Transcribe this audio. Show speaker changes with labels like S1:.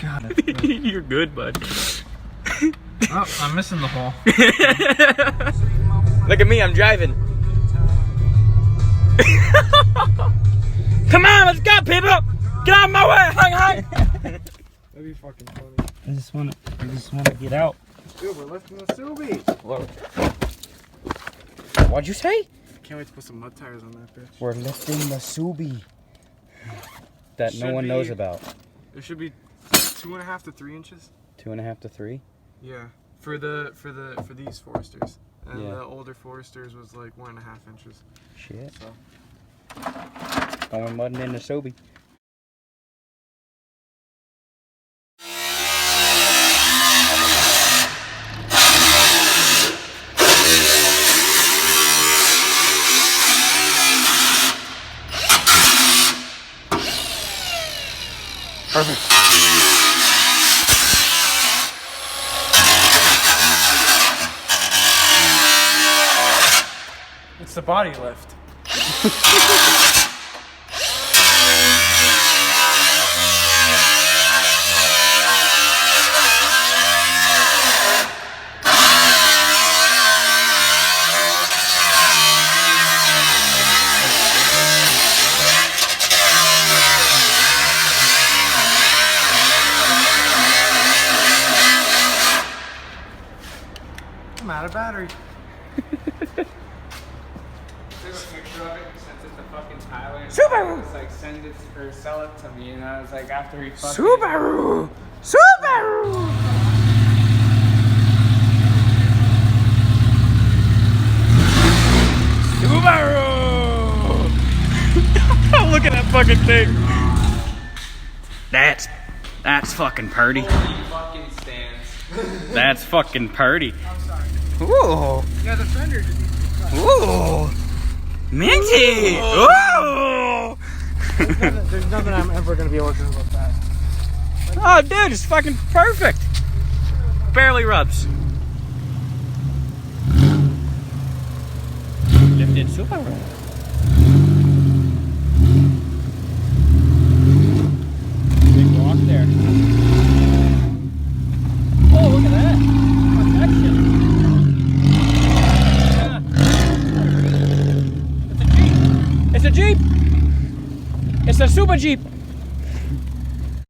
S1: God,
S2: You're good, bud.
S1: Oh, I'm missing the hole.
S2: Look at me, I'm driving. Come on, let's go, people! Get out of my way! Hang.
S1: That'd be fucking funny.
S2: I just wanna get out.
S1: Dude, we're lifting the Subi.
S2: What'd you say?
S1: Can't wait to put some mud tires on that bitch.
S2: We're lifting the Subi. That no one knows about.
S1: It should be 2.5 to 3 inches.
S2: 2.5 to 3?
S1: Yeah. For these Foresters. And
S2: Yeah.
S1: the older Foresters was like 1.5 inches.
S2: Shit.
S1: So.
S2: Going mudding in the Subi. Perfect.
S1: It's the body lift. I'm out of battery.
S3: Took a picture of it, sent it to fucking Tyler.
S2: Subaru!
S3: It's like send it or sell it to me, and I was like after he fucking
S2: Subaru! Subaru! Subaru! Look at that fucking thing. That's fucking purty.
S3: holy fucking stands.
S2: That's fucking purty.
S3: I'm sorry.
S2: Ooh.
S3: Yeah, the fender just needs to be cut.
S2: Ooh. Minty! Ooh!
S1: There's nothing I'm ever gonna be able to do about that.
S2: Oh, dude, it's fucking perfect. Barely rubs. Lifted Subaru. Big walk there. Oh, look at that. Protection. Yeah. It's a Jeep. It's a Jeep. It's a Super Jeep.